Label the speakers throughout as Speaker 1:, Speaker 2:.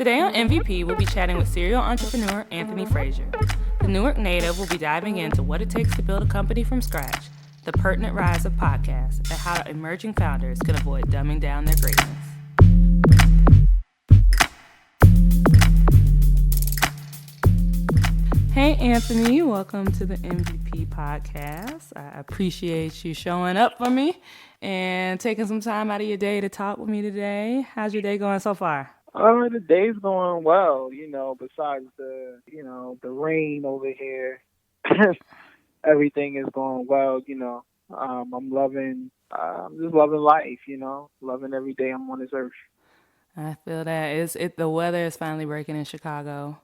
Speaker 1: Today on MVP, we'll be chatting with serial entrepreneur Anthony Frasier. The Newark native will be diving into what it takes to build a company from scratch, the pertinent rise of podcasts, and how emerging founders can avoid dumbing down their greatness. Hey, Anthony, welcome to the MVP podcast. I appreciate you showing up for me and taking some time out of your day to talk with me today. How's your day going so far?
Speaker 2: The day's going well, besides the rain over here. Everything is going well, I'm just loving life, loving every day I'm on this earth.
Speaker 1: I feel that. The weather is finally breaking in Chicago.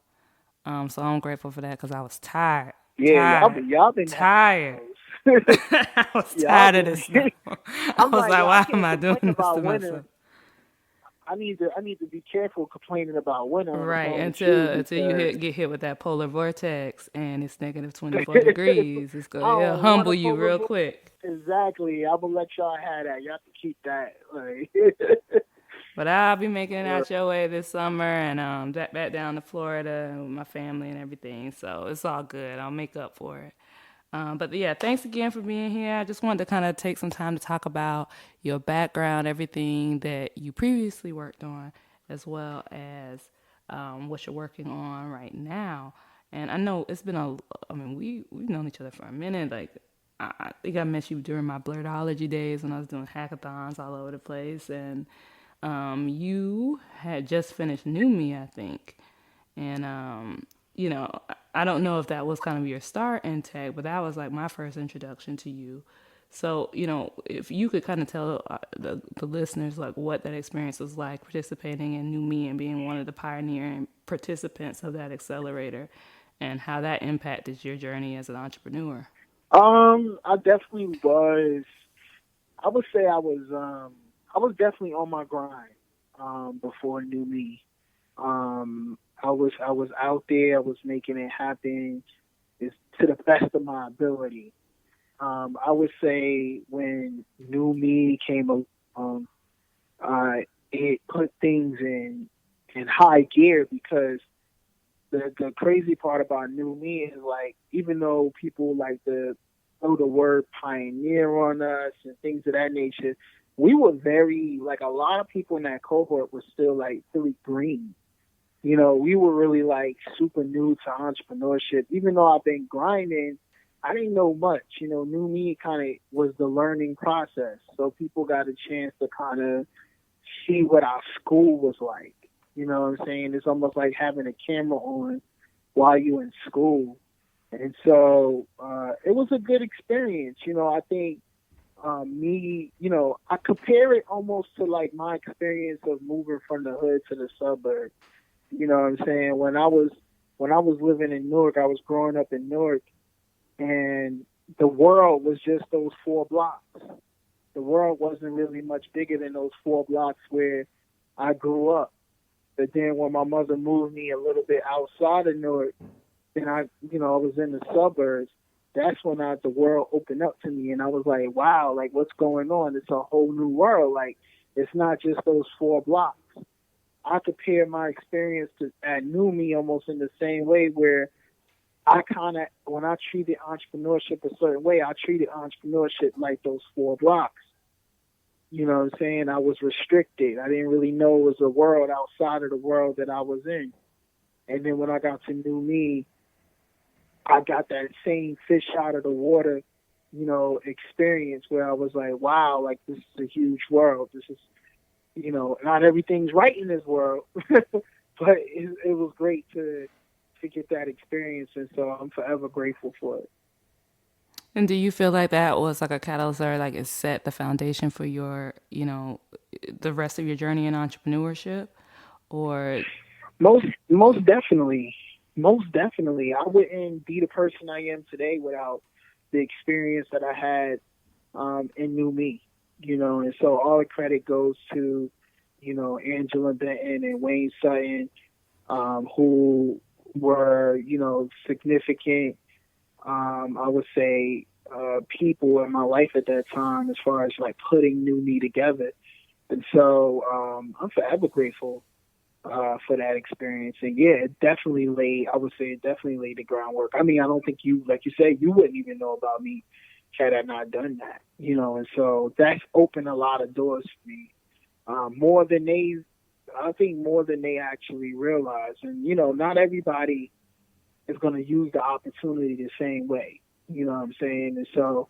Speaker 1: So I'm grateful for that because I was tired.
Speaker 2: Yeah, y'all been
Speaker 1: tired. I was tired of this snow. I was like, why am I doing this to myself?
Speaker 2: I need to be careful complaining about winter.
Speaker 1: Right, until you get hit with that polar vortex and it's negative 24 degrees. It's gonna humble you real quick.
Speaker 2: Exactly. I'm gonna let y'all have that. Y'all have to keep that.
Speaker 1: But I'll be making it out your way this summer and back down to Florida with my family and everything. So it's all good. I'll make up for it. But yeah, thanks again for being here. I just wanted to kind of take some time to talk about your background, everything that you previously worked on, as well as what you're working on right now. And I know it's been we've known each other for a minute. Like, I think I met you during my blurtology days when I was doing hackathons all over the place. And you had just finished New Me, I think. And, I don't know if that was kind of your start in tech, but that was like my first introduction to you. So, if you could kind of tell the listeners like what that experience was like participating in New Me and being one of the pioneering participants of that accelerator and how that impacted your journey as an entrepreneur.
Speaker 2: I definitely was. I would say I was definitely on my grind before New Me. I was out there. I was making it happen to the best of my ability. I would say when New Me came along, it put things in high gear because the crazy part about New Me is like, even though people like to throw the word pioneer on us and things of that nature, we were very, like, a lot of people in that cohort were still like really green. We were really like super new to entrepreneurship. Even though I've been grinding, I didn't know much. New Me kind of was the learning process. So people got a chance to kind of see what our school was like. You know what I'm saying? It's almost like having a camera on while you're in school. And so it was a good experience. I think I compare it almost to like my experience of moving from the hood to the suburbs. You know what I'm saying? When I was living in Newark, I was growing up in Newark, and the world was just those 4 blocks. The world wasn't really much bigger than those 4 blocks where I grew up. But then when my mother moved me a little bit outside of Newark, then I was in the suburbs. That's when the world opened up to me, and I was like, wow, like, what's going on? It's a whole new world. Like, it's not just those 4 blocks. I compare my experience at New Me almost in the same way where when I treated entrepreneurship a certain way, I treated entrepreneurship like those 4 blocks. You know what I'm saying? I was restricted. I didn't really know it was a world outside of the world that I was in. And then when I got to New Me, I got that same fish out of the water, experience where I was like, wow, like, this is a huge world. This is, not everything's right in this world, but it was great to get that experience. And so I'm forever grateful for it.
Speaker 1: And do you feel like that was like a catalyst or like it set the foundation for your, the rest of your journey in entrepreneurship? Or
Speaker 2: most definitely. Most definitely. I wouldn't be the person I am today without the experience that I had in New Me. And so all the credit goes to, Angela Benton and Wayne Sutton, who were, significant, I would say, people in my life at that time as far as like putting New Me together. And so I'm forever grateful. for that experience. And yeah, it definitely laid, I would say it definitely laid the groundwork. I mean, I don't think you, like you said, you wouldn't even know about me had I not done that, you know, and so that's opened a lot of doors for me. More than they, I think more than they actually realize. And, you know, not everybody is going to use the opportunity the same way. You know what I'm saying? And so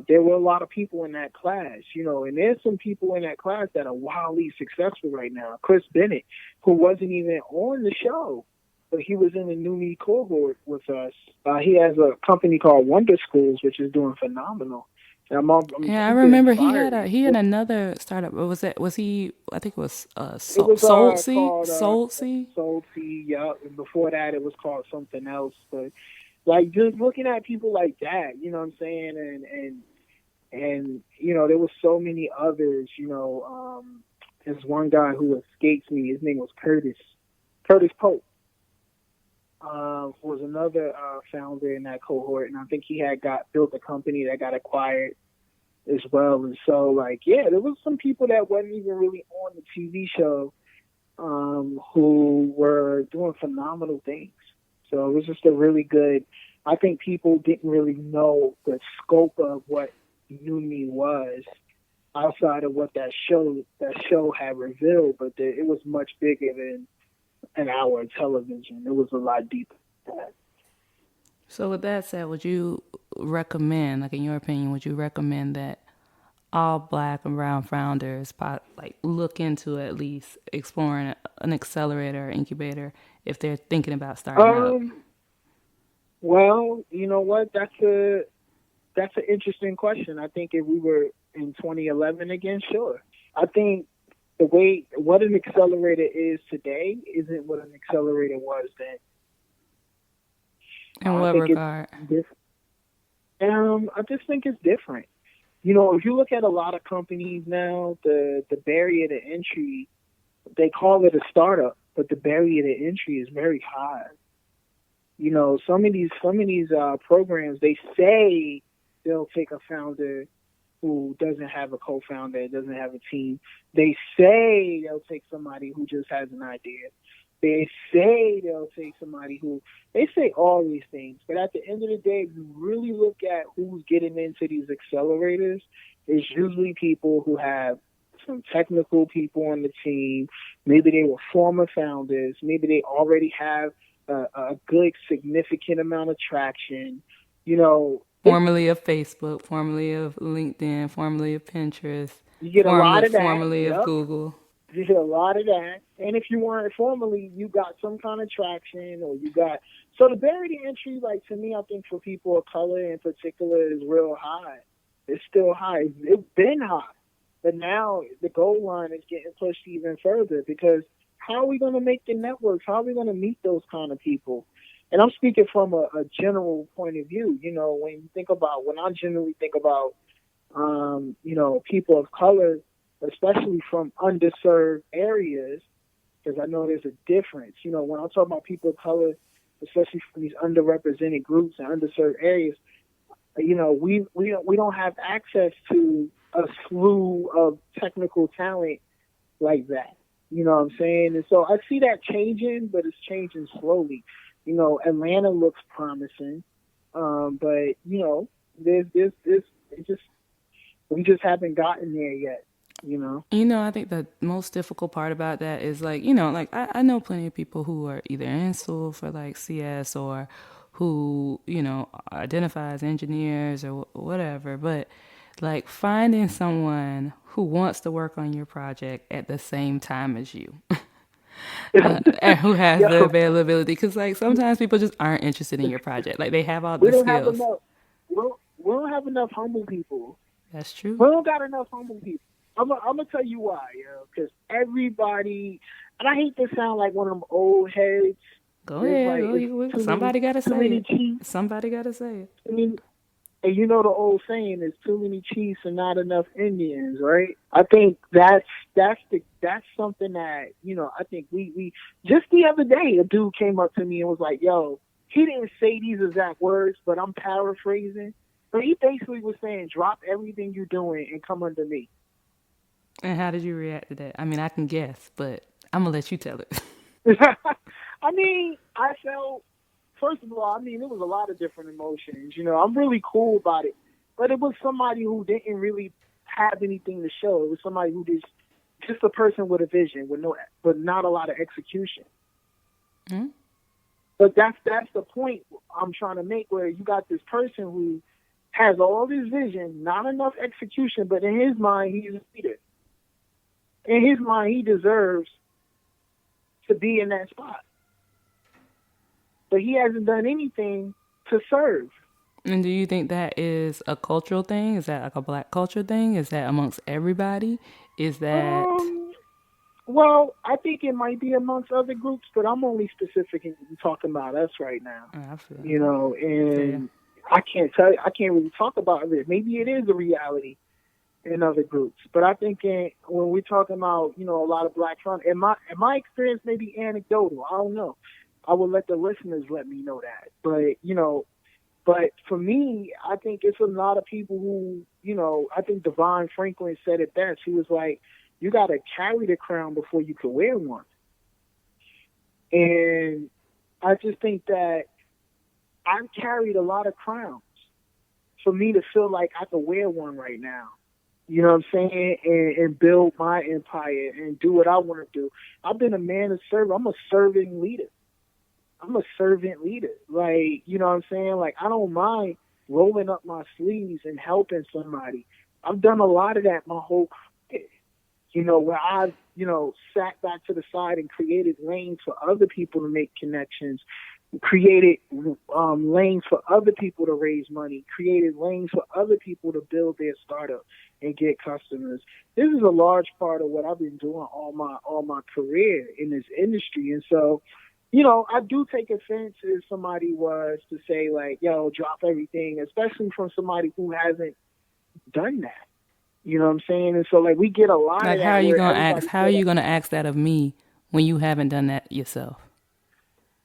Speaker 2: there were a lot of people in that class, you know, and there's some people in that class that are wildly successful right now. Chris Bennett, who wasn't even on the show, but he was in the new me cohort with us. He has a company called Wonder Schools, which is doing phenomenal. And I'm
Speaker 1: Yeah, I
Speaker 2: super
Speaker 1: remember
Speaker 2: inspired.
Speaker 1: he had another startup. What was that? Was he? I think it was
Speaker 2: It was
Speaker 1: Soltsy.
Speaker 2: called
Speaker 1: Soltsy.
Speaker 2: Soul Tea, yeah. And before that, it was called something else. But like just looking at people like that, you know what I'm saying, and you know there was so many others. You know, there's one guy who escapes me. His name was Curtis Pope. Was another founder in that cohort, and I think he had got built a company that got acquired as well. And so, like, yeah, there was some people that wasn't even really on the TV show who were doing phenomenal things. So it was just a really good. I think people didn't really know the scope of what New Me was outside of what that show had revealed, but it was much bigger than an hour of television. It was a lot deeper than that.
Speaker 1: So with that said, would you recommend, like in your opinion, would you recommend that all black and brown founders like look into at least exploring an accelerator or incubator if they're thinking about starting up?
Speaker 2: Um, well, you know what? That's an interesting question. I think if we were in 2011 again, sure. I think the way what an accelerator is today isn't what an accelerator was then.
Speaker 1: In
Speaker 2: I
Speaker 1: what
Speaker 2: think it's
Speaker 1: regard?
Speaker 2: different. I just think it's different. You know, if you look at a lot of companies now, the barrier to entry, they call it a startup, but the barrier to entry is very high. You know, some of these programs, they say they'll take a founder who doesn't have a co-founder, doesn't have a team. They say they'll take somebody who just has an idea. They say they'll take somebody who they say all these things, but at the end of the day, if you really look at who's getting into these accelerators, it's usually people who have some technical people on the team. Maybe they were former founders. Maybe they already have a good significant amount of traction. You know,
Speaker 1: Formerly of Facebook, formerly of LinkedIn, formerly of Pinterest,
Speaker 2: you get a lot of that.
Speaker 1: formerly of
Speaker 2: Yep.
Speaker 1: Google.
Speaker 2: You get a lot of that. And if you weren't formally, you got some kind of traction or you got. So the barrier to entry, like to me, I think for people of color in particular is real high. It's still high. It's been high. But now the goal line is getting pushed even further because how are we going to make the networks? How are we going to meet those kind of people? And I'm speaking from a general point of view. You know, when I generally think about, you know, people of color, especially from underserved areas, because I know there's a difference. You know, when I talk about people of color, especially from these underrepresented groups and underserved areas, you know, we don't have access to a slew of technical talent like that. You know what I'm saying? And so I see that changing, but it's changing slowly. You know, Atlanta looks promising, but you know, there's it just we just haven't gotten there yet. You know.
Speaker 1: You know, I think the most difficult part about that is like, you know, like I know plenty of people who are either in school for like CS or who, you know, identify as engineers or whatever, but like finding someone who wants to work on your project at the same time as you and who has the
Speaker 2: Yo,
Speaker 1: availability. Because like sometimes people just aren't interested in your project. Like they have all
Speaker 2: we
Speaker 1: the
Speaker 2: don't have
Speaker 1: skills.
Speaker 2: enough. We don't have enough humble people.
Speaker 1: That's true.
Speaker 2: We don't got enough humble people. I'm gonna tell you why, yo. Because everybody, and I hate to sound like one of them old heads.
Speaker 1: Go
Speaker 2: It's
Speaker 1: ahead.
Speaker 2: like it's
Speaker 1: Somebody got to
Speaker 2: too
Speaker 1: say
Speaker 2: many
Speaker 1: it.
Speaker 2: chiefs.
Speaker 1: Somebody got to say it.
Speaker 2: I mean, and you know the old saying is too many chiefs and not enough Indians, right? I think that's something that you know. I think we just the other day a dude came up to me and was like, "Yo," he didn't say these exact words, but I'm paraphrasing. But he basically was saying, "Drop everything you're doing and come under me."
Speaker 1: And how did you react to that? I mean, I can guess, but I'm gonna let you tell it.
Speaker 2: I mean, I felt, first of all, I mean, it was a lot of different emotions. You know, I'm really cool about it, but it was somebody who didn't really have anything to show. It was somebody who just a person with a vision, with no, but not a lot of execution.
Speaker 1: Hmm?
Speaker 2: But that's the point I'm trying to make, where you got this person who has all this vision, not enough execution, but in his mind, he's a leader. In his mind, he deserves to be in that spot, but he hasn't done anything to serve.
Speaker 1: And do you think that is a cultural thing? Is that like a black culture thing? Is that amongst everybody? Is that
Speaker 2: Um, well, I think it might be amongst other groups, but I'm only specifically talking about us right now.
Speaker 1: I feel
Speaker 2: You know,
Speaker 1: fair?
Speaker 2: and I can't tell you, I can't really talk about it. Maybe it is a reality in other groups, but I think when we're talking about, you know, a lot of black fun, in my experience, maybe anecdotal. I don't know. I will let the listeners let me know that. But you know, but for me, I think it's a lot of people who, you know, I think Devon Franklin said it best. He was like, you got to carry the crown before you can wear one. And I just think that I've carried a lot of crowns for me to feel like I could wear one right now. You know what I'm saying? And build my empire and do what I want to do. I've been a man of service. I'm a serving leader. I'm a servant leader. Like, you know what I'm saying? Like, I don't mind rolling up my sleeves and helping somebody. I've done a lot of that my whole career, you know, where I've, you know, sat back to the side and created lanes for other people to make connections, created lanes for other people to raise money, created lanes for other people to build their startup and get customers. This is a large part of what I've been doing all my career in this industry. And so, you know, I do take offense if somebody was to say like, yo, drop everything, especially from somebody who hasn't done that. You know what I'm saying? And so like we get a lot of
Speaker 1: Like, how are
Speaker 2: that
Speaker 1: you
Speaker 2: where
Speaker 1: gonna ask?
Speaker 2: everybody
Speaker 1: How are
Speaker 2: feel
Speaker 1: you
Speaker 2: like,
Speaker 1: gonna ask that of me when you haven't done that yourself?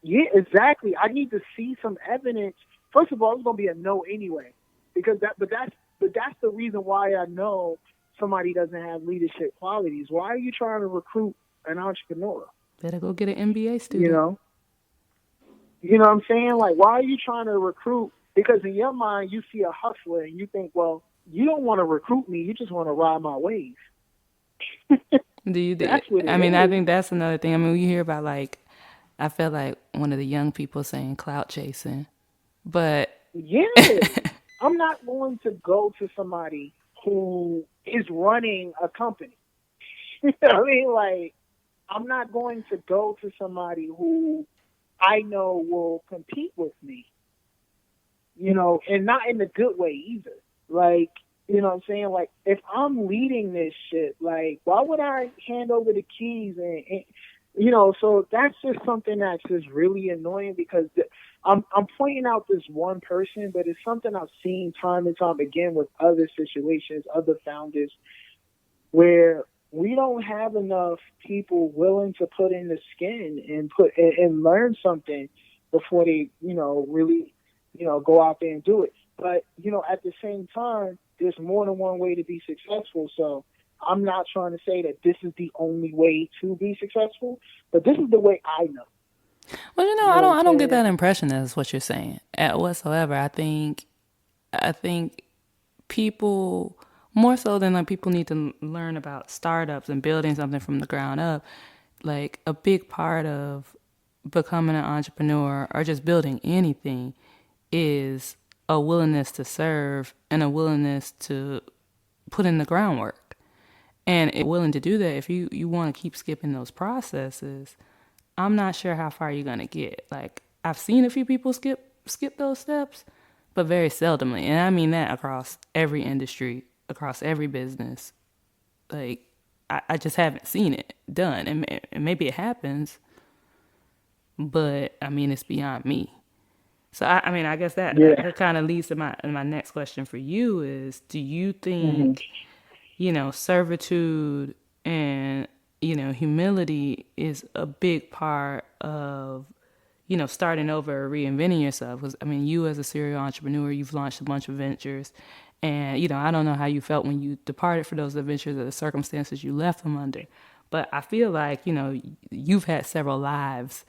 Speaker 2: yeah, exactly. I need to see some evidence. First of all, it's gonna be a no anyway, because that's the reason why I know somebody doesn't have leadership qualities. Why are you trying to recruit an entrepreneur?
Speaker 1: Better go get an MBA
Speaker 2: You
Speaker 1: student.
Speaker 2: know, you know what I'm saying? Like, why are you trying to recruit? Because in your mind, you see a hustler and you think, well, you don't want to recruit me. You just want to ride my wave.
Speaker 1: Do you?
Speaker 2: That's what
Speaker 1: I
Speaker 2: it
Speaker 1: mean, I
Speaker 2: is.
Speaker 1: think that's another thing. I mean, we hear about like, I feel like one of the young people saying clout chasing, but
Speaker 2: Yeah. I'm not going to go to somebody who is running a company. I mean, like, I'm not going to go to somebody who I know will compete with me, you know, and not in a good way either. Like, you know what I'm saying? Like, if I'm leading this shit, like, why would I hand over the keys and you know, so that's just something that's just really annoying because I'm pointing out this one person, but it's something I've seen time and time again with other situations, other founders, where we don't have enough people willing to put in the skin and and learn something before they, you know, really, you know, go out there and do it. But, you know, at the same time, there's more than one way to be successful. So I'm not trying to say that this is the only way to be successful, but this is the way I know.
Speaker 1: well, you know,
Speaker 2: You know what I'm
Speaker 1: I don't get
Speaker 2: saying?
Speaker 1: that impression as what you're saying at whatsoever. I think people more so than like people need to learn about startups and building something from the ground up. Like a big part of becoming an entrepreneur or just building anything is a willingness to serve and a willingness to put in the groundwork. And if you're willing to do that, if you want to keep skipping those processes, I'm not sure how far you're gonna get. Like I've seen a few people skip those steps, but very seldomly. And I mean that across every industry, across every business. Like I just haven't seen it done. And maybe it happens, but I mean it's beyond me. So I mean I guess
Speaker 2: Yeah.
Speaker 1: that kind of leads to my next question for you is do you
Speaker 2: Hmm.
Speaker 1: think servitude and, humility is a big part of, starting over or reinventing yourself. Because, I mean, you as a serial entrepreneur, you've launched a bunch of ventures. And, I don't know how you felt when you departed for those adventures or the circumstances you left them under. But I feel like, you've had several lives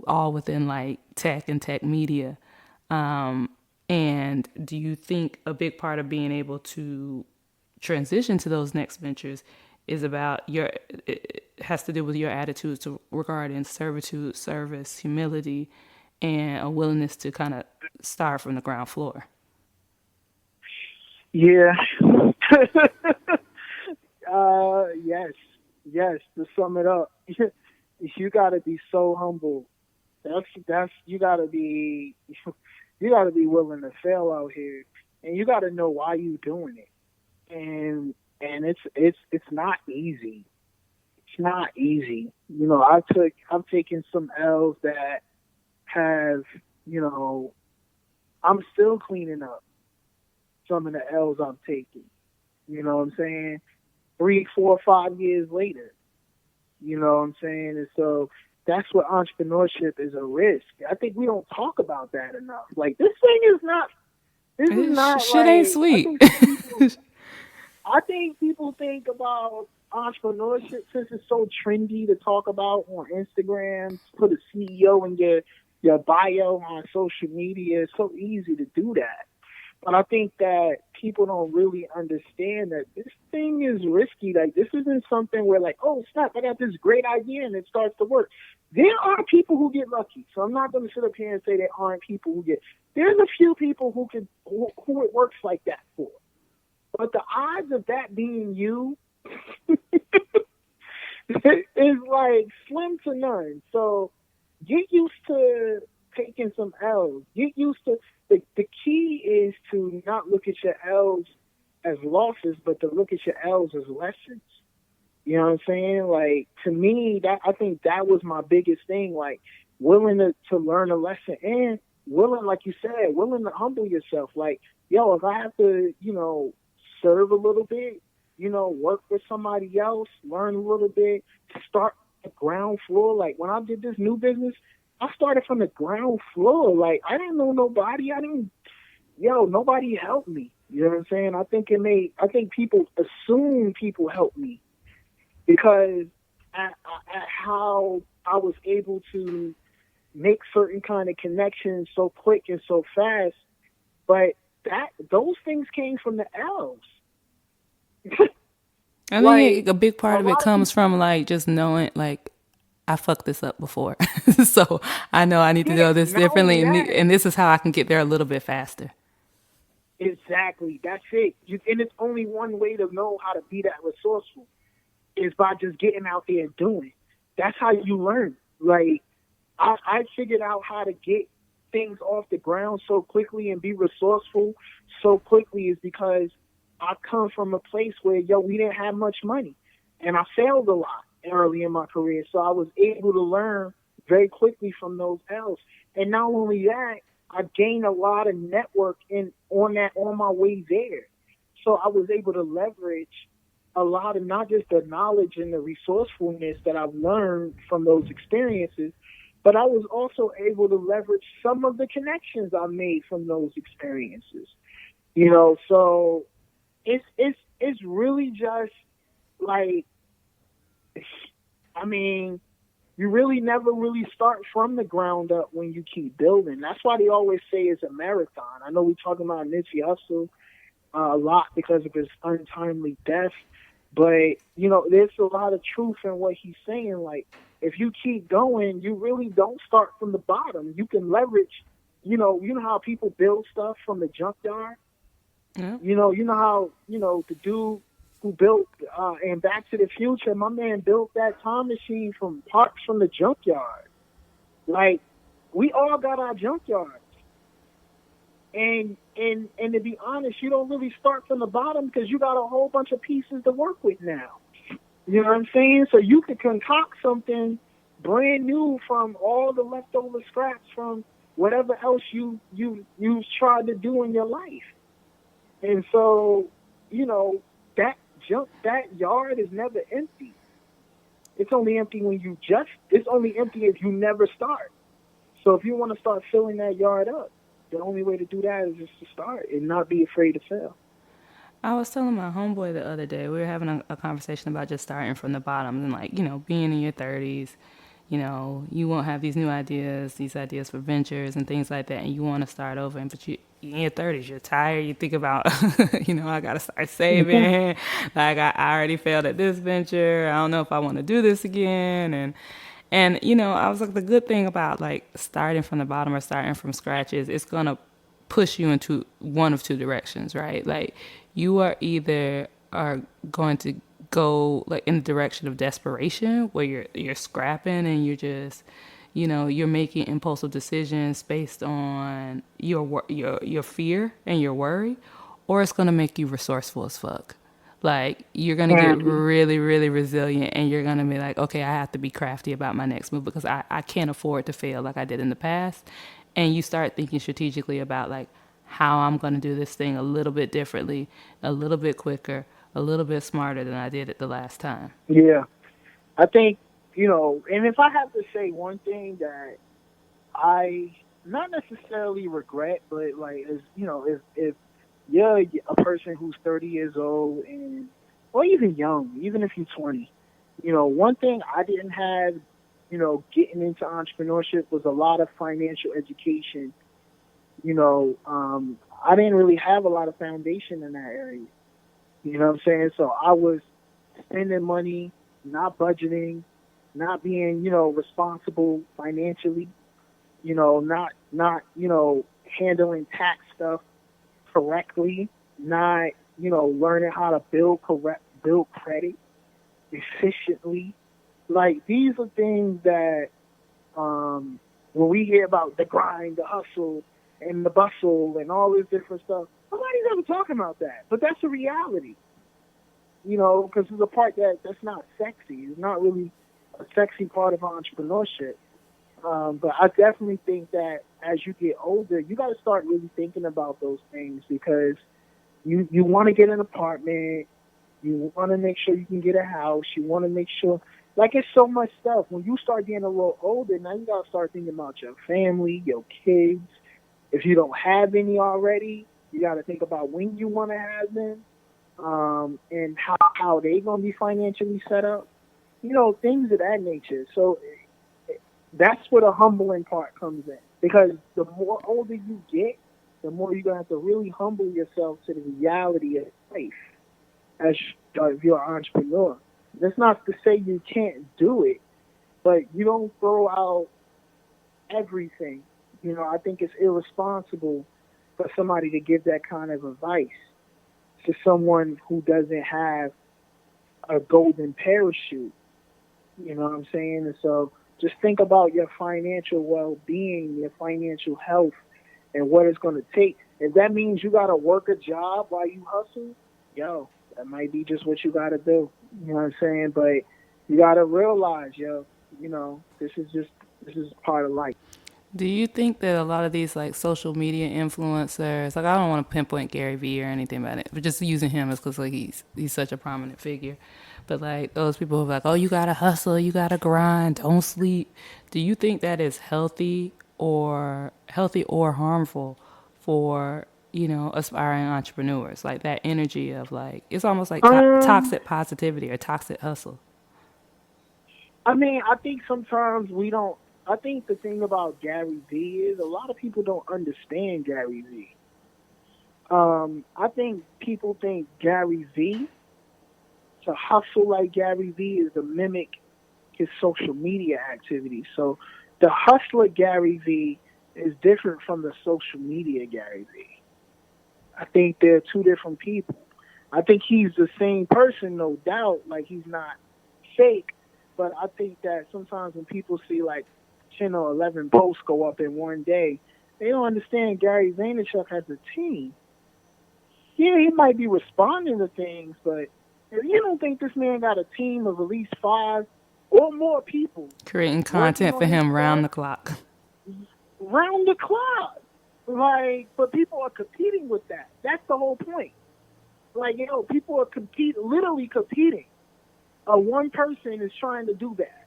Speaker 1: all within like tech and tech media. And do you think a big part of being able to transition to those next ventures is about it has to do with your attitudes to regarding servitude, service, humility, and a willingness to kind of start from the ground floor?
Speaker 2: Yeah. Yes, yes. To sum it up, you got to be so humble. That's you got to be you got to be willing to fail out here, and you got to know why you doing it. And it's not easy. It's not easy. I've taken some L's that have I'm still cleaning up some of the L's I've taken. You know what I'm saying? 3, 4, 5 years later. You know what I'm saying? And so that's what entrepreneurship is, a risk. I think we don't talk about that enough. Like this is not
Speaker 1: Shit ain't
Speaker 2: like
Speaker 1: sweet.
Speaker 2: I think people think about entrepreneurship since it's so trendy to talk about on Instagram, put a CEO in your bio on social media. It's so easy to do that. But I think that people don't really understand that this thing is risky. Like, this isn't something where, like, oh, snap, I got this great idea and it starts to work. There are people who get lucky. So I'm not going to sit up here and say there aren't people who get. There's a few people who it works like that for. But the odds of that being you is like slim to none. So get used to taking some L's. Get used to the key is to not look at your L's as losses, but to look at your L's as lessons. You know what I'm saying? Like, to me, that I think that was my biggest thing. Like, willing to learn a lesson and willing, like you said, willing to humble yourself. Like, yo, if I have to, serve a little bit, work with somebody else, learn a little bit, start at the ground floor. Like, when I did this new business, I started from the ground floor. Like, I didn't know nobody. Nobody helped me. You know what I'm saying? I think people assume people help me because at how I was able to make certain kind of connections so quick and so fast. But those things came from the L's.
Speaker 1: I
Speaker 2: Like,
Speaker 1: think a big
Speaker 2: a
Speaker 1: part of it
Speaker 2: lot of
Speaker 1: comes
Speaker 2: people,
Speaker 1: from like just knowing like I fucked this up before. So I know I need to
Speaker 2: yeah,
Speaker 1: do this
Speaker 2: not only
Speaker 1: differently
Speaker 2: that,
Speaker 1: and this is how I can get there a little bit faster.
Speaker 2: exactly, that's it. And it's only one way to know how to be that resourceful is by just getting out there and doing. That's how you learn. Like, I figured out how to get things off the ground so quickly and be resourceful so quickly is because I come from a place where, we didn't have much money. And I failed a lot early in my career. So I was able to learn very quickly from those L's. And not only that, I gained a lot of network on my way there. So I was able to leverage a lot of not just the knowledge and the resourcefulness that I've learned from those experiences, but I was also able to leverage some of the connections I made from those experiences. So it's really just like, I mean, you really never really start from the ground up when you keep building. That's why they always say it's a marathon. I know we're talking about Nipsey Hussle a lot because of his untimely death, but there's a lot of truth in what he's saying. Like, if you keep going, you really don't start from the bottom. You can leverage, how people build stuff from the junkyard.
Speaker 1: Yeah.
Speaker 2: You know how, the dude who built and Back to the Future, my man built that time machine from parts from the junkyard. Like, we all got our junkyards. And to be honest, you don't really start from the bottom because you got a whole bunch of pieces to work with now. You know what I'm saying? So you could concoct something brand new from all the leftover scraps from whatever else you tried to do in your life. And so, that yard is never empty. It's only empty it's only empty if you never start. So if you want to start filling that yard up, the only way to do that is just to start and not be afraid to fail.
Speaker 1: I was telling my homeboy the other day, we were having a conversation about just starting from the bottom and like, being in your 30s, you won't have these new ideas, these ideas for ventures and things like that, and you want to start over. And but you in your 30s, you're tired. You think about, I got to start saving. Like I already failed at this venture. I don't know if I want to do this again. And I was like, the good thing about like starting from the bottom or starting from scratch is it's gonna push you into one of two directions, right? Like you are either are going to go like in the direction of desperation where you're scrapping and you're just you're making impulsive decisions based on your fear and your worry, or it's going to make you resourceful as fuck. Like you're gonna get
Speaker 2: Guaranteed.
Speaker 1: really, really resilient, and you're gonna be like, okay, I have to be crafty about my next move because I can't afford to fail like I did in the past. And you start thinking strategically about like how I'm gonna do this thing a little bit differently, a little bit quicker, a little bit smarter than I did it the last time.
Speaker 2: Yeah, I think and if I have to say one thing that I not necessarily regret, but like is if you're a person who's 30 years old and or even young, even if you're 20, one thing I didn't have, getting into entrepreneurship was a lot of financial education. I didn't really have a lot of foundation in that area. You know what I'm saying? So I was spending money, not budgeting, not being, responsible financially, not handling tax stuff correctly, not, learning how to build credit efficiently. Like these are things that when we hear about the grind, the hustle, and the bustle, and all this different stuff, nobody's ever talking about that. But that's a reality, because it's a part that's not sexy. It's not really a sexy part of entrepreneurship. But I definitely think that as you get older, you got to start really thinking about those things because you want to get an apartment, you want to make sure you can get a house, you want to make sure, like it's so much stuff. When you start getting a little older, now you got to start thinking about your family, your kids. If you don't have any already, you got to think about when you want to have them, and how they gonna be financially set up. Things of that nature. So that's where the humbling part comes in. Because the more older you get, the more you're gonna have to really humble yourself to the reality of life as if you're an entrepreneur. That's not to say you can't do it, but you don't throw out everything. I think it's irresponsible for somebody to give that kind of advice to someone who doesn't have a golden parachute. You know what I'm saying? And so just think about your financial well being, your financial health, and what it's going to take. If that means you got to work a job while you hustle, yo, that might be just what you got to do. You know what I'm saying? But you got to realize, yo, this is part of life.
Speaker 1: Do you think that a lot of these like social media influencers, like I don't want to pinpoint Gary Vee or anything about it, but just using him is because like he's such a prominent figure. But like those people who are like, oh, you gotta hustle, you gotta grind, don't sleep. Do you think that is healthy or harmful for aspiring entrepreneurs? Like that energy of like it's almost like
Speaker 2: Um,
Speaker 1: toxic positivity or toxic hustle.
Speaker 2: I mean, I think sometimes we don't. I think the thing about Gary Vee is a lot of people don't understand Gary Vee. I think people think Gary Vee to hustle like Gary Vee is to mimic his social media activity. So the hustler Gary Vee is different from the social media Gary Vee. I think they're two different people. I think he's the same person, no doubt. Like he's not fake, but I think that sometimes when people see like 10 or 11 posts go up in one day, they don't understand Gary Vaynerchuk has a team. Yeah, he might be responding to things, but if you don't think this man got a team of at least 5 or more people
Speaker 1: Creating
Speaker 2: working
Speaker 1: content for
Speaker 2: on his
Speaker 1: him round
Speaker 2: stuff
Speaker 1: the clock.
Speaker 2: round the clock, like, but people are competing with that. That's the whole point. Like, people are literally competing. One person is trying to do that.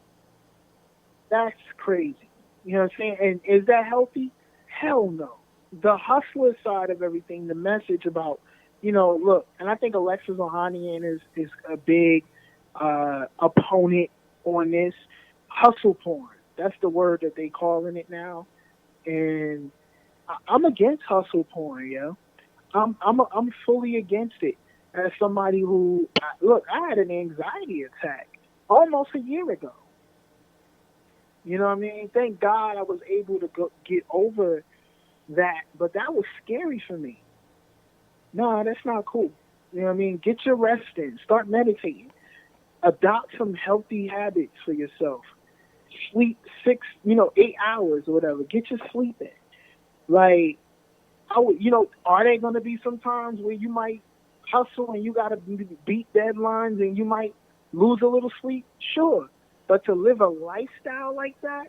Speaker 2: That's crazy. You know what I'm saying? And is that healthy? Hell no. The hustler side of everything, the message about Look, and I think Alexis Ohanian is a big opponent on this hustle porn. That's the word that they calling it now, and I'm against hustle porn, yo. I'm fully against it. As somebody who look, I had an anxiety attack almost a year ago. You know what I mean? Thank God I was able to get over that, but that was scary for me. No, that's not cool. You know what I mean? Get your rest in. Start meditating. Adopt some healthy habits for yourself. Sleep 8 hours or whatever. Get your sleep in. Like, are there going to be some times where you might hustle and you got to beat deadlines and you might lose a little sleep? Sure. But to live a lifestyle like that,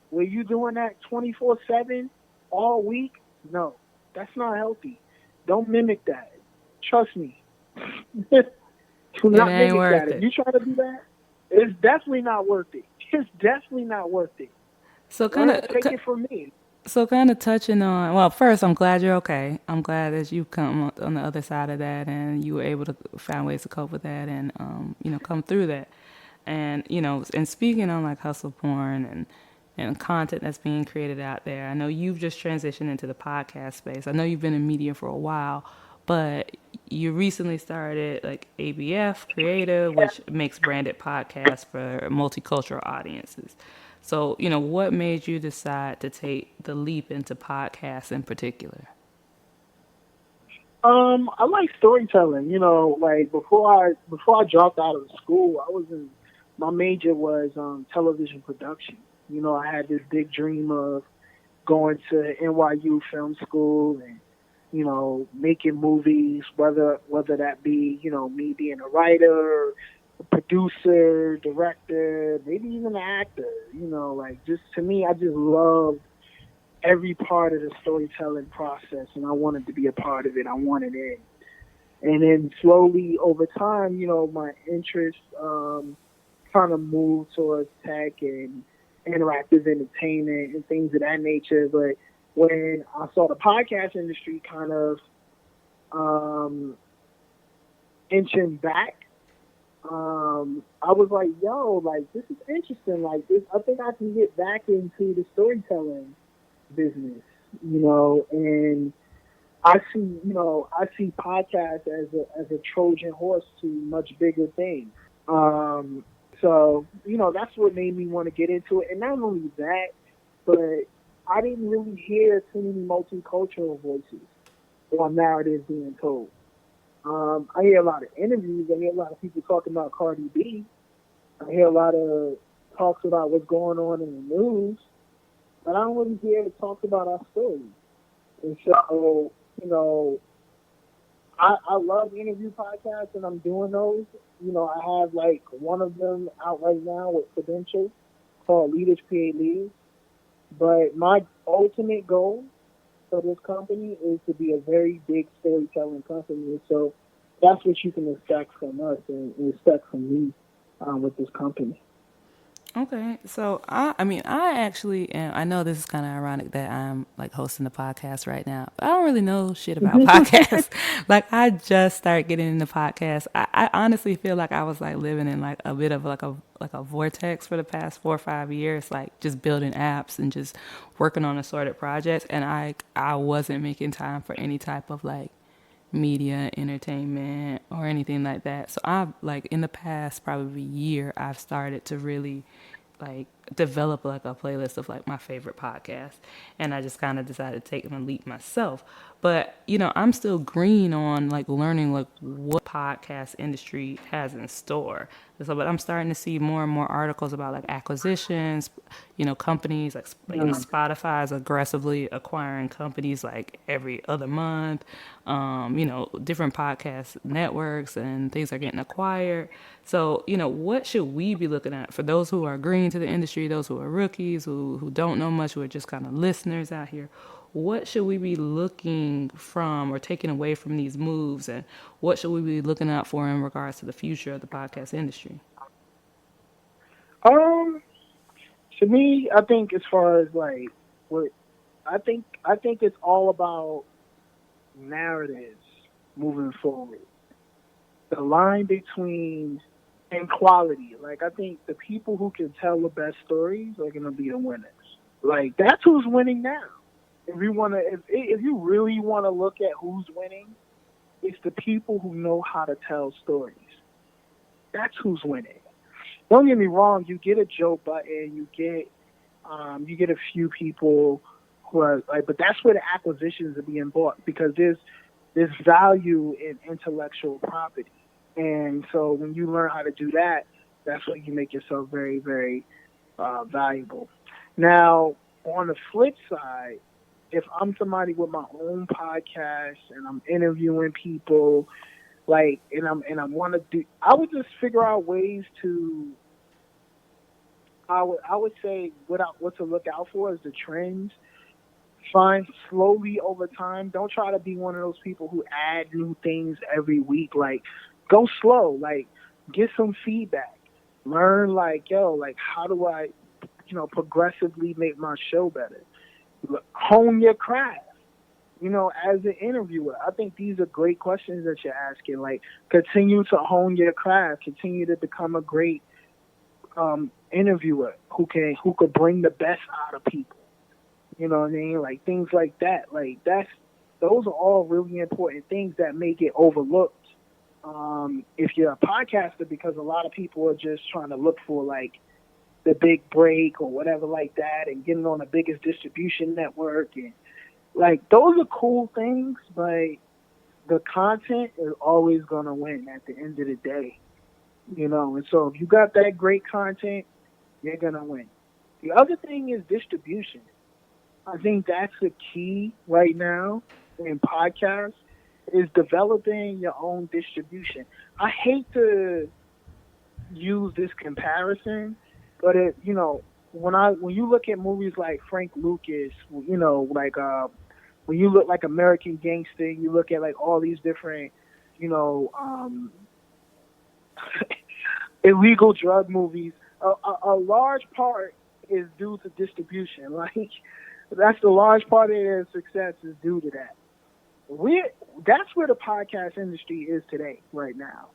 Speaker 2: where you doing that 24/7 all week, no, that's not healthy. Don't mimic that. Trust me. Do
Speaker 1: It
Speaker 2: not
Speaker 1: ain't
Speaker 2: mimic that.
Speaker 1: worth
Speaker 2: If
Speaker 1: it.
Speaker 2: you try to do that, it's definitely not worth it. It's definitely not worth it.
Speaker 1: So
Speaker 2: All
Speaker 1: kind
Speaker 2: right,
Speaker 1: of,
Speaker 2: take it from me.
Speaker 1: so kind of touching on. Well, first, I'm glad you're okay. I'm glad that you come on the other side of that, and you were able to find ways to cope with that, and come through that. And and speaking on like hustle porn and content that's being created out there. I know you've just transitioned into the podcast space. I know you've been in media for a while, but you recently started like ABF Creative, which makes branded podcasts for multicultural audiences. So, what made you decide to take the leap into podcasts in particular?
Speaker 2: I like storytelling. Like before I dropped out of school, I was in my major was television production. I had this big dream of going to NYU film school and making movies, whether that be me being a writer, a producer, director, maybe even an actor. Like just to me, I just loved every part of the storytelling process, and I wanted to be a part of it. I wanted in. And then slowly over time, my interest kind of moved towards tech and interactive entertainment and things of that nature. But when I saw the podcast industry kind of um, inching back, I was like, yo, like this is interesting. Like this, I think I can get back into the storytelling business, and I see podcasts as a Trojan horse to much bigger things. Um, so that's what made me want to get into it, and not only that, but I didn't really hear too many multicultural voices or narratives being told. I hear a lot of interviews. I hear a lot of people talking about Cardi B. I hear a lot of talks about what's going on in the news, but I don't really hear it talk about our stories. And so, I love interview podcasts and I'm doing those. I have like one of them out right now with Credential called Leaders Create Leaders. But my ultimate goal for this company is to be a very big storytelling company. And so that's what you can expect from us and expect from me with this company.
Speaker 1: Okay, so I actually, and I know this is kind of ironic that I'm like hosting the podcast right now. But I don't really know shit about podcasts. Like I just started getting into podcasts. I honestly feel like I was like living in like a bit of like a vortex for the past 4 or 5 years, like just building apps and just working on assorted projects, and I wasn't making time for any type of like media, entertainment, or anything like that. So I've like in the past probably year, I've started to really like develop like a playlist of like my favorite podcasts, and I just kind of decided to take them a leap myself. But I'm still green on like learning like what podcast industry has in store. So, but I'm starting to see more and more articles about like acquisitions, companies like
Speaker 2: Mm.
Speaker 1: Spotify is aggressively acquiring companies like every other month. Different podcast networks and things are getting acquired. So, what should we be looking at for those who are green to the industry, those who are rookies, who don't know much, who are just kind of listeners out here? What should we be looking from or taking away from these moves, and what should we be looking out for in regards to the future of the podcast industry?
Speaker 2: Um, to me, I think as far as like what I think it's all about narratives. moving forward. The line between and quality. Like I think the people who can tell the best stories are gonna be the winners. Like that's who's winning now. If you really wanna look at who's winning, it's the people who know how to tell stories. That's who's winning. Don't get me wrong. You get a Joe Button, you get a few people who are like, but that's where the acquisitions are being bought because there's value in intellectual property, and so when you learn how to do that, that's when you make yourself very, very valuable. Now, on the flip side, if I'm somebody with my own podcast and I'm interviewing people, like, and I want to do, I would just figure out ways to. I would say what to look out for is the trends. Find slowly over time. Don't try to be one of those people who add new things every week. Like, go slow. Like, get some feedback. Learn, like, yo, like, how do I, progressively make my show better? Hone your craft. As an interviewer, I think these are great questions that you're asking. Like, continue to hone your craft. Continue to become a great interviewer who could bring the best out of people. You know what I mean? Like things like that. Like those are all really important things that may get overlooked if you're a podcaster because a lot of people are just trying to look for like the big break or whatever like that and getting on the biggest distribution network and like those are cool things, but the content is always gonna win at the end of the day. And so if you got that great content, you're gonna win. The other thing is distribution. I think that's the key right now in podcasts is developing your own distribution. I hate to use this comparison, but when you look at movies like Frank Lucas, like when you look like American Gangster, you look at like all these different, you know, illegal drug movies. A large part is due to distribution. Like that's the large part of their success is due to that. We That's where the podcast industry is today, right now.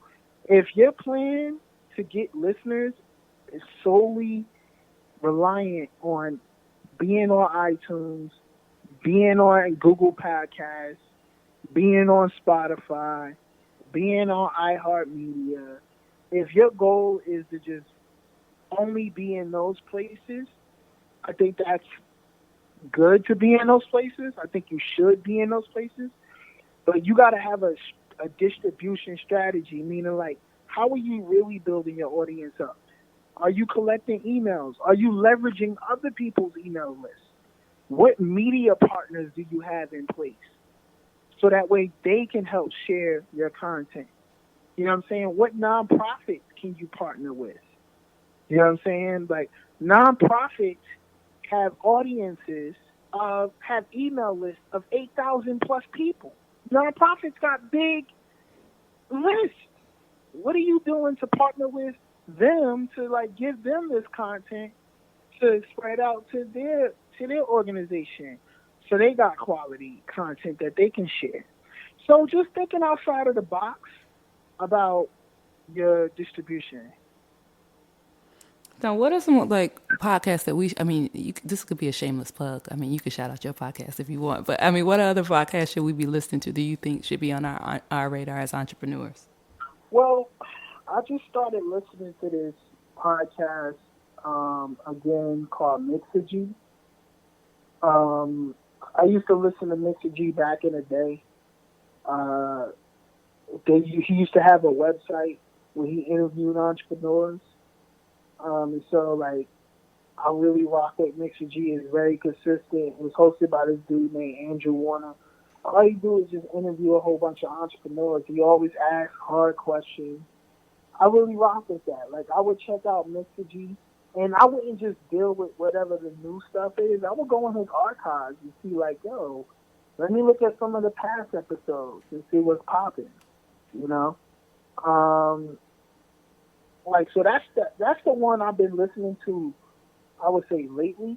Speaker 2: If your plan to get listeners is solely reliant on being on iTunes, being on Google Podcasts, being on Spotify, being on iHeartMedia, if your goal is to just only be in those places, I think that's good to be in those places. I think you should be in those places. But you got to have a distribution strategy, meaning like, how are you really building your audience up? Are you collecting emails? Are you leveraging other people's email lists? What media partners do you have in place? So that way they can help share your content. You know what I'm saying? What nonprofits can you partner with? You know what I'm saying? Like nonprofits have audiences have email lists of 8,000 plus people. Nonprofits got big lists. What are you doing to partner with them to like give them this content to spread out to their organization so they got quality content that they can share. So just thinking outside of the box about your distribution.
Speaker 1: Now, what are some like podcasts that I mean, this could be a shameless plug. I mean, you can shout out your podcast if you want, but I mean, what other podcasts should we be listening to? Do you think should be on our radar as entrepreneurs?
Speaker 2: Well, I just started listening to this podcast again called Mixergy. I used to listen to Mixergy back in the day. Uh, he used to have a website where he interviewed entrepreneurs. And so like I really rock with Mixergy. It's very consistent. It was hosted by this dude named Andrew Warner. All he do is just interview a whole bunch of entrepreneurs. He always asks hard questions. I really rock with that. Like I would check out Mixergy, and I wouldn't just deal with whatever the new stuff is. I would go in his archives and see like, yo, let me look at some of the past episodes and see what's popping. You know, like so that's the one I've been listening to. I would say lately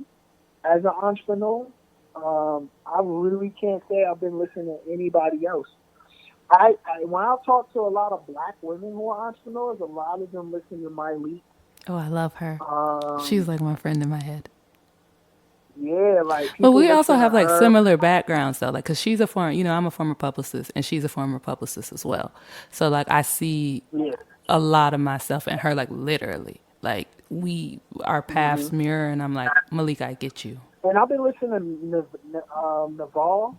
Speaker 2: as an entrepreneur. I really can't say I've been listening to anybody else. When I talk to a lot of black women who are entrepreneurs, a lot of them listen to my lead.
Speaker 1: Oh, I love her. She's
Speaker 2: Um,
Speaker 1: like my friend in my head.
Speaker 2: yeah, like
Speaker 1: But
Speaker 2: people
Speaker 1: we also
Speaker 2: listen to
Speaker 1: have like
Speaker 2: her.
Speaker 1: similar backgrounds though, like because she's a former, I'm a former publicist and she's a former publicist as well. So like I see
Speaker 2: Yeah.
Speaker 1: a lot of myself in her, like literally, like our
Speaker 2: Hmm.
Speaker 1: paths mirror, and I'm like, Malik, I get you.
Speaker 2: And I've been listening to Naval, Nadal.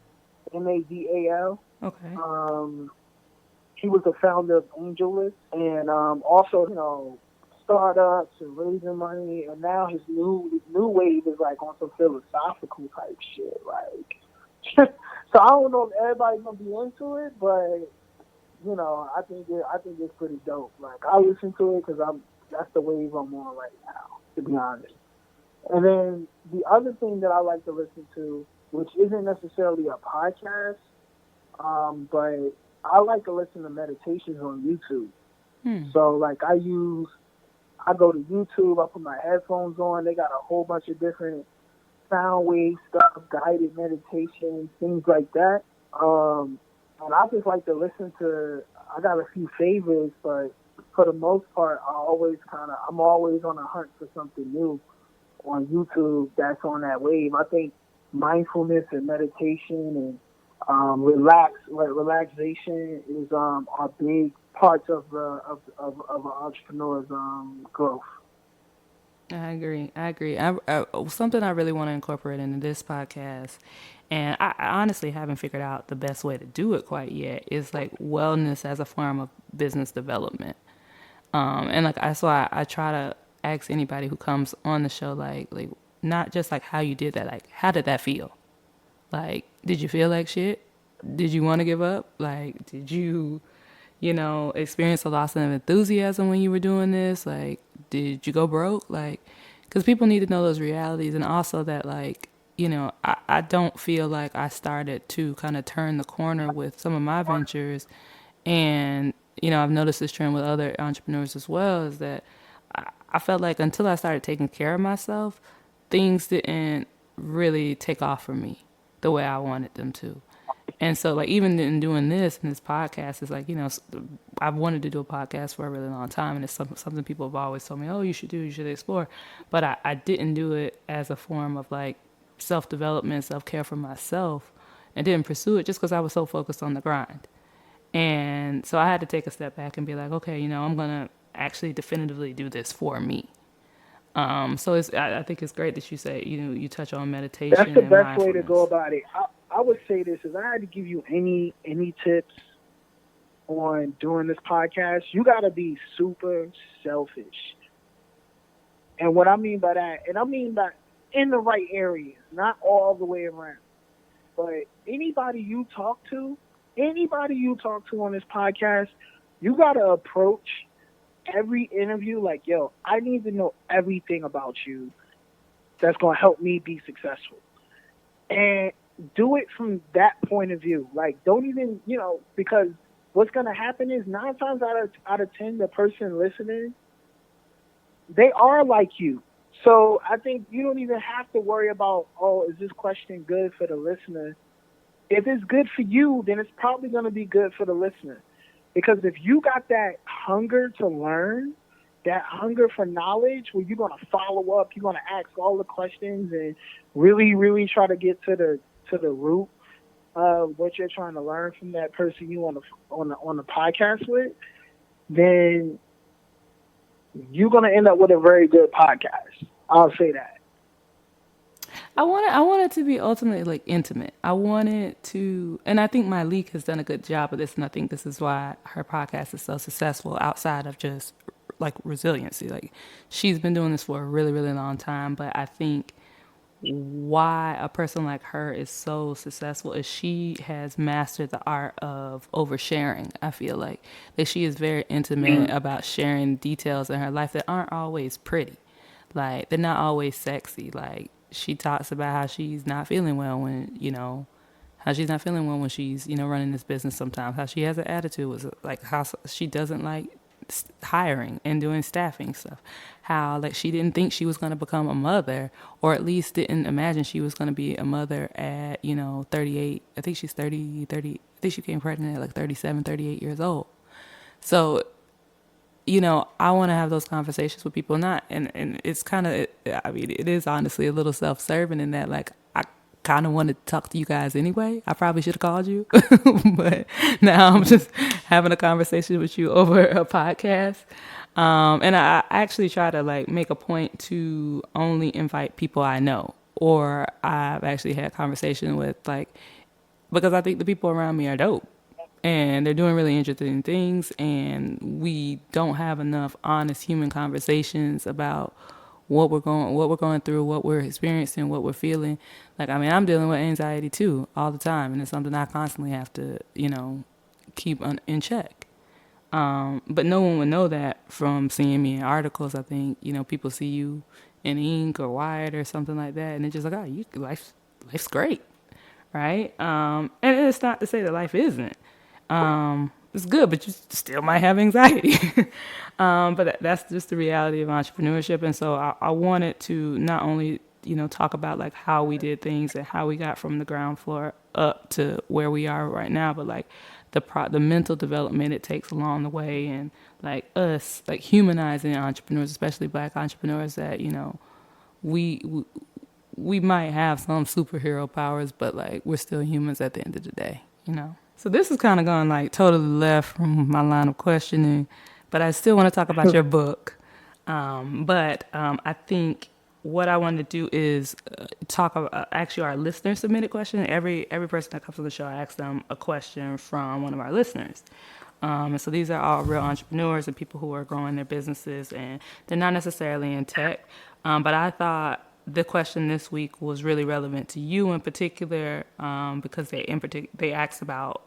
Speaker 1: Okay.
Speaker 2: Um, he was the founder of AngelList, and also startups and raising money. And now his new wave is like on some philosophical type shit. Like, so I don't know if everybody's gonna be into it, but I think it's pretty dope. Like I listen to it because that's the wave I'm on right now, to be honest. And then the other thing that I like to listen to, which isn't necessarily a podcast, but I like to listen to meditations on YouTube. So like I go to YouTube, I put my headphones on, they got a whole bunch of different sound wave stuff, guided meditation, things like that. Um, and I just like to listen to. I got a few favorites, but for the most part, I'm always on a hunt for something new on YouTube that's on that wave. I think mindfulness and meditation and relaxation is are big parts of of an entrepreneur's growth.
Speaker 1: I agree. I agree. Something I really want to incorporate into this podcast, and I honestly haven't figured out the best way to do it quite yet, is like wellness as a form of business development. And like I try to ask anybody who comes on the show, like not just like how you did that, like how did that feel? Like, did you feel like shit? Did you want to give up? Like, did you, experience a loss of enthusiasm when you were doing this? Like, did you go broke? Like, because people need to know those realities. And also that, like, I don't feel like I started to kind of turn the corner with some of my ventures. And, I've noticed this trend with other entrepreneurs as well is that I felt like until I started taking care of myself, things didn't really take off for me the way I wanted them to. And so, like, even in doing this and this podcast, is like, I've wanted to do a podcast for a really long time, and it's something people have always told me, oh, you should do, you should explore. But I didn't do it as a form of like self development, self care for myself, and didn't pursue it just because I was so focused on the grind. And so I had to take a step back and be like, okay, I'm gonna actually definitively do this for me. So I think it's great that you say you touch on
Speaker 2: That's
Speaker 1: meditation
Speaker 2: the
Speaker 1: and
Speaker 2: best way to go
Speaker 1: mindfulness.
Speaker 2: about it. I would say this: if I had to give you any tips on doing this podcast, you got to be super selfish. And what I mean by that, and I mean by in the right areas, not all the way around. But anybody you talk to on this podcast, you got to approach every interview like, yo, I need to know everything about you that's going to help me be successful. And do it from that point of view. Like, don't even, because what's going to happen is 9 times out of 10, the person listening, they are like you. So I think you don't even have to worry about, oh, is this question good for the listener? If it's good for you, then it's probably going to be good for the listener. Because if you got that hunger to learn, that hunger for knowledge, where you're going to follow up, you're going to ask all the questions and really, really try to get to the root of what you're trying to learn from that person you on the podcast with, then you're going to end up with a very good podcast. I'll say that.
Speaker 1: I want it to be ultimately like intimate. I want it to, and I think my leak has done a good job of this, and I think this is why her podcast is so successful outside of just like resiliency. Like she's been doing this for a really, really long time, but I think why a person like her is so successful is she has mastered the art of oversharing. I feel like that she is very intimate
Speaker 2: Mm.
Speaker 1: about sharing details in her life that aren't always pretty. Like they're not always sexy. Like she talks about how she's not feeling well when, how she's not feeling well when she's, running this business sometimes. How she has an attitude was like how she doesn't like hiring and doing staffing stuff. How like she didn't think she was going to become a mother, or at least didn't imagine she was going to be a mother at 38. I think she's 30. I think she became pregnant at like 37, 38 years old. So I want to have those conversations with people. Not, and it's kind of, I mean, it is honestly a little self-serving in that, like, I kind of want to talk to you guys anyway. I probably should have called you, but now I'm just having a conversation with you over a podcast. And I actually try to like make a point to only invite people I know, or I've actually had conversation with, like, because I think the people around me are dope and they're doing really interesting things, and we don't have enough honest human conversations about what we're going through, what we're experiencing, what we're feeling. Like, I mean, I'm dealing with anxiety too all the time, and it's something I constantly have to keep in check. But no one would know that from seeing me in articles. I think people see you in Ink or Wired or something like that, and they're just like, oh, life's great, right? And it's not to say that life isn't. It's good, but you still might have anxiety. But that's just the reality of entrepreneurship. And so I wanted to not only, talk about like how we did things and how we got from the ground floor up to where we are right now, but like the mental development it takes along the way, and like us, like humanizing entrepreneurs, especially Black entrepreneurs, that, we we might have some superhero powers, but like we're still humans at the end of the day. So this is kind of going like totally left from my line of questioning, but I still want to talk about your book. But I think what I want to do is talk about actually our listener submitted question. Every person that comes on the show, I ask them a question from one of our listeners. And so these are all real entrepreneurs and people who are growing their businesses, and they're not necessarily in tech. But I thought the question this week was really relevant to you in particular, because they asked about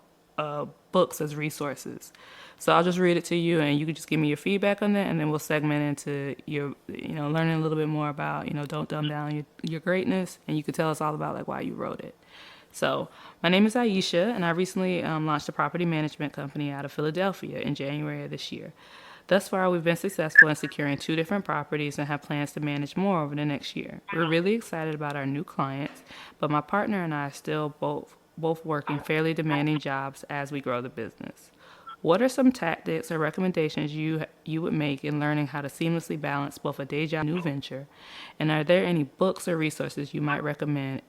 Speaker 1: books as resources. So I'll just read it to you, and you can just give me your feedback on that, and then we'll segment into your, learning a little bit more about, don't dumb down your greatness, and you can tell us all about like why you wrote it. So my name is Aisha, and I recently launched a property management company out of Philadelphia in January of this year. Thus far, we've been successful in securing 2 different properties and have plans to manage more over the next year. We're really excited about our new clients, but my partner and I are still both working fairly demanding jobs as we grow the business. What are some tactics or recommendations you would make in learning how to seamlessly balance both a day job and a new venture? And are there any books or resources you might recommend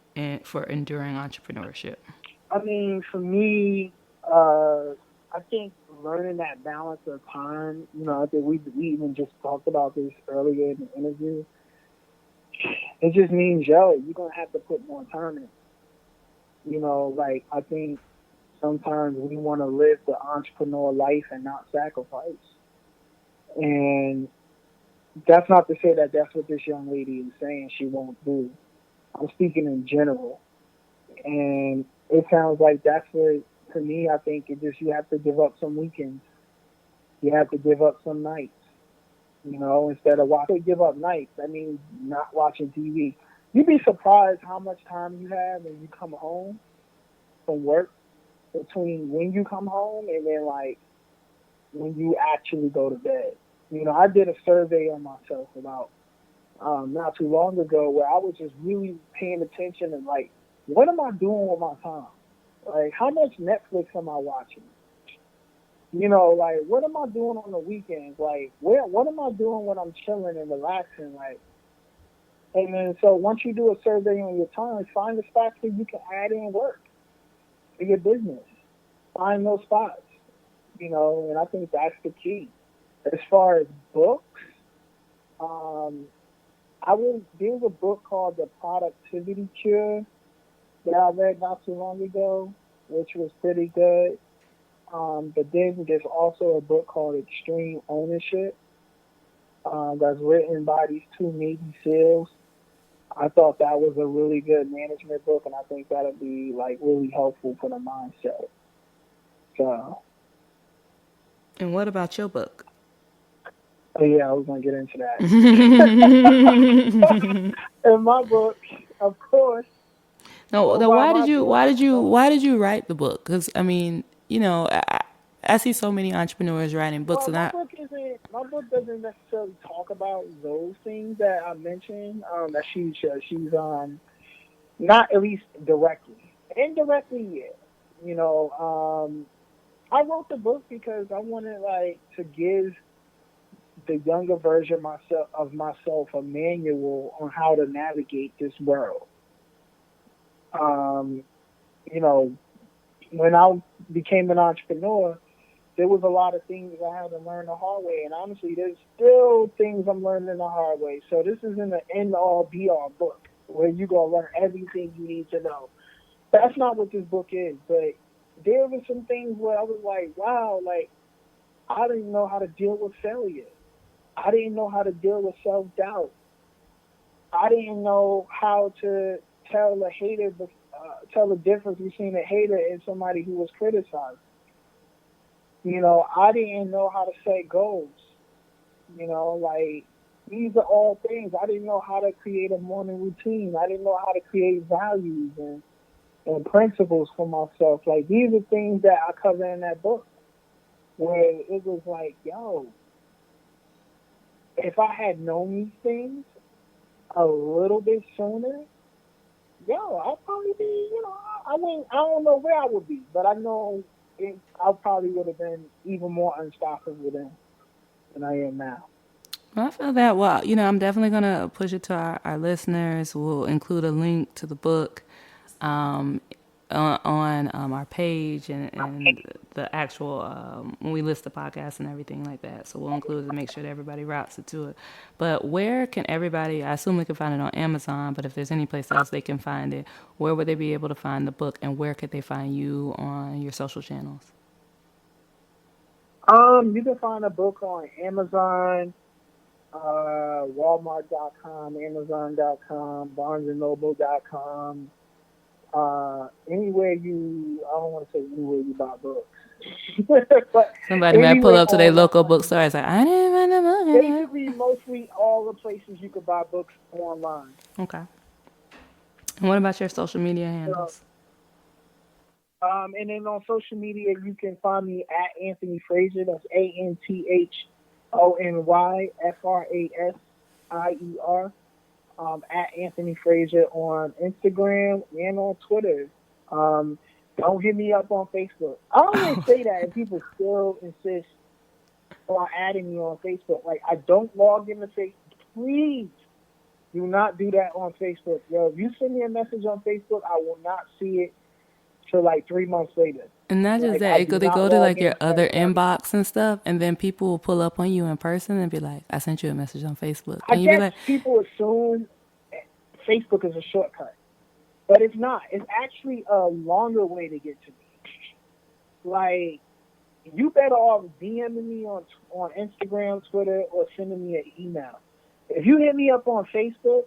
Speaker 1: for enduring entrepreneurship?
Speaker 2: I mean, for me, I think learning that balance of time, I think we even just talked about this earlier in the interview. It just means, you're going to have to put more time in. Like, I think sometimes we want to live the entrepreneur life and not sacrifice. And that's not to say that that's what this young lady is saying she won't do. I'm speaking in general. And it sounds like that's what, to me, I think it just, you have to give up some weekends. You have to give up some nights. Instead of watching, give up nights. I mean, not watching TV. You'd be surprised how much time you have when you come home from work, between when you come home and then like when you actually go to bed. I did a survey on myself about not too long ago where I was just really paying attention and like, what am I doing with my time? Like, how much Netflix am I watching? Like, what am I doing on the weekends? Like, what am I doing when I'm chilling and relaxing? Like, and then so once you do a survey on your time, find the spots where you can add in work for your business. Find those spots, and I think that's the key. As far as books, there's a book called The Productivity Cure that I read not too long ago, which was pretty good. But then there's also a book called Extreme Ownership that's written by these 2 Navy SEALs. I thought that was a really good management book, and I think that'll be like really helpful for the mindset. So.
Speaker 1: And what about your book?
Speaker 2: Oh yeah, I was gonna get into that. In my book, of course.
Speaker 1: No,
Speaker 2: Go
Speaker 1: no.
Speaker 2: buy
Speaker 1: Why
Speaker 2: my
Speaker 1: did you?
Speaker 2: book.
Speaker 1: Why did you? Why did you write the book? Because I mean, I see so many entrepreneurs writing books,
Speaker 2: Well,
Speaker 1: and
Speaker 2: my
Speaker 1: I
Speaker 2: book isn't. My book doesn't necessarily talk about those things that I mentioned. That she's not at least directly. Indirectly, yeah. You know, I wrote the book because I wanted like to give the younger version of myself a manual on how to navigate this world. Um, you know, when I became an entrepreneur, there was a lot of things I had to learn the hard way, and honestly, there's still things I'm learning the hard way. So this isn't an end all be all book where you gonna learn everything you need to know. That's not what this book is. But there were some things where I was like, wow, like I didn't know how to deal with failure. I didn't know how to deal with self doubt. I didn't know how to tell a hater, tell the difference between a hater and somebody who was criticized. You know, I didn't know how to set goals. You know, like these are all things. I didn't know how to create a morning routine. I didn't know how to create values and principles for myself. Like these are things that I cover in that book where it was like, yo, if I had known these things a little bit sooner, yo, I'd probably be, I don't know where I would be, but I know I probably would have been even more unstoppable than I am now.
Speaker 1: Well, I feel that. Well, I'm definitely going to push it to our listeners. We'll include a link to the book um, on our page and the actual, when we list the podcast and everything like that. So we'll include it to make sure that everybody routes it to it. But where can everybody, I assume they can find it on Amazon, but if there's any place else they can find it, where would they be able to find the book, and where could they find you on your social channels?
Speaker 2: You can find a book on Amazon, Walmart.com, Amazon.com, BarnesandNoble.com. Anywhere I don't want to say anywhere you buy books, but
Speaker 1: Somebody might pull
Speaker 2: anywhere
Speaker 1: up to their local
Speaker 2: online.
Speaker 1: bookstore and say, I didn't find the book in there.
Speaker 2: Basically, mostly all the places you could buy books online.
Speaker 1: Okay. And what about your social media
Speaker 2: So,
Speaker 1: handles?
Speaker 2: and then on social media, you can find me at Anthony Frasier. That's AnthonyFrasier. At Anthony Frasier on Instagram and on Twitter. Don't hit me up on Facebook. I always say that, and people still insist on adding me on Facebook. Like, I don't log into Facebook. Please do not do that on Facebook. Yo, if you send me a message on Facebook, I will not see it till like 3 months later.
Speaker 1: And not just
Speaker 2: Like,
Speaker 1: that,
Speaker 2: I do
Speaker 1: they
Speaker 2: not
Speaker 1: go to
Speaker 2: log
Speaker 1: like your
Speaker 2: into
Speaker 1: other
Speaker 2: that service.
Speaker 1: inbox and stuff, and then people will pull up on you in person and be like, I sent you a message on Facebook.
Speaker 2: I
Speaker 1: And you be
Speaker 2: guess
Speaker 1: like,
Speaker 2: people assume Facebook is a shortcut, but it's not. It's actually a longer way to get to me. Like, you better off DMing me on Instagram, Twitter, or sending me an email. If you hit me up on Facebook,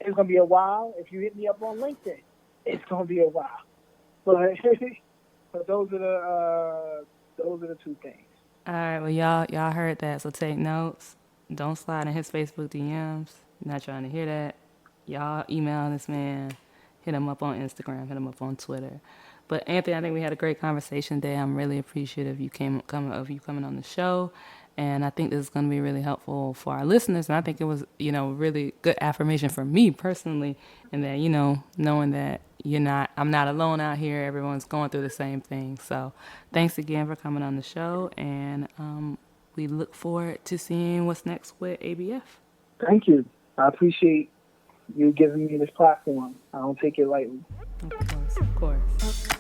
Speaker 2: it's gonna be a while. If you hit me up on LinkedIn, it's gonna be a while. But but those are the two things.
Speaker 1: all right, well, y'all heard that, so take notes. Don't slide in his Facebook DMs. Not trying to hear that. Y'all email this man. Hit him up on Instagram. Hit him up on Twitter. But Anthony, I think we had a great conversation today. I'm really appreciative of you coming on the show, and I think this is going to be really helpful for our listeners. And I think it was, really good affirmation for me personally, and that knowing that I'm not alone out here. Everyone's going through the same thing. So, thanks again for coming on the show, and we look forward to seeing what's next with ABF.
Speaker 2: Thank you. I appreciate you giving me this platform. I don't take it lightly.
Speaker 1: Of course, of course.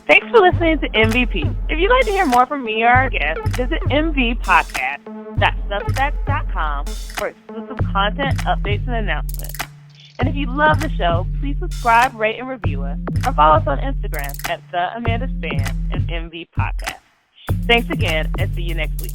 Speaker 3: Thanks for listening to MVP. If you'd like to hear more from me or our guests, visit mvpodcast.substack.com for exclusive content, updates, and announcements. And if you love the show, please subscribe, rate, and review us, or follow us on Instagram at @TheAmandaSpan and MV Podcast. Thanks again, and see you next week.